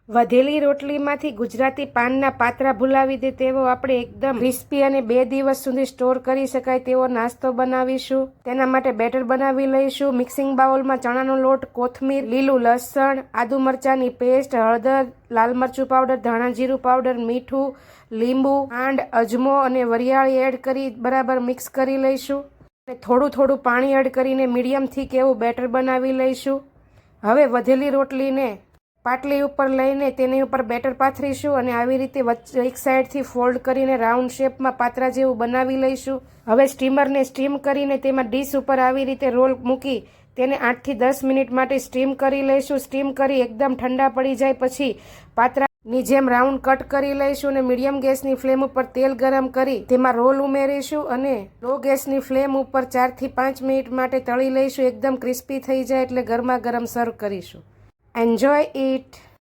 વધેલી રોટલીમાંથી ગુજરાતી પાનના પાત્રા ભૂલાવી દે તેવો આપણે એકદમ ક્રિસ્પી અને 2 દિવસ સુધી સ્ટોર કરી શકાય તેવો નાસ્તો બનાવીશું. તેના માટે બેટર બનાવી લઈશું. મિક્સિંગ બાઉલમાં ચણાનો લોટ, કોથમીર, લીલું લસણ, આદુ મરચાંની પેસ્ટ, હળદર, લાલ મરચું પાવડર, ધાણા જીરું પાવડર, મીઠું, લીંબુ, ખાંડ, અજમો અને વરિયાળી એડ કરી બરાબર મિક્સ કરી લઈશું. અને થોડું થોડું પાણી એડ કરીને મીડિયમ થીક એવું બેટર બનાવી લઈશું. હવે વધેલી રોટલીને પાટલી ઉપર લઈને તેની ઉપર બેટર પાથરીશું અને આવી રીતે વચ્ચે એક સાઈડથી ફોલ્ડ કરીને રાઉન્ડ શેપમાં પાત્રા જેવું બનાવી લઈશું. હવે સ્ટીમરને સ્ટીમ કરીને તેમાં ડીશ ઉપર આવી રીતે રોલ મૂકી તેને 8 થી 10 મિનિટ માટે સ્ટીમ કરી લઈશું. સ્ટીમ કરી એકદમ ઠંડા પડી જાય પછી પાત્રાની જેમ રાઉન્ડ કટ કરી લઈશું અને મીડિયમ ગેસની ફ્લેમ ઉપર તેલ ગરમ કરી તેમાં રોલ ઉમેરીશું અને લો ગેસની ફ્લેમ ઉપર 4 થી 5 મિનિટ માટે તળી લઈશું. એકદમ ક્રિસ્પી થઈ જાય એટલે ગરમા ગરમ સર્વ કરીશું. Enjoy it.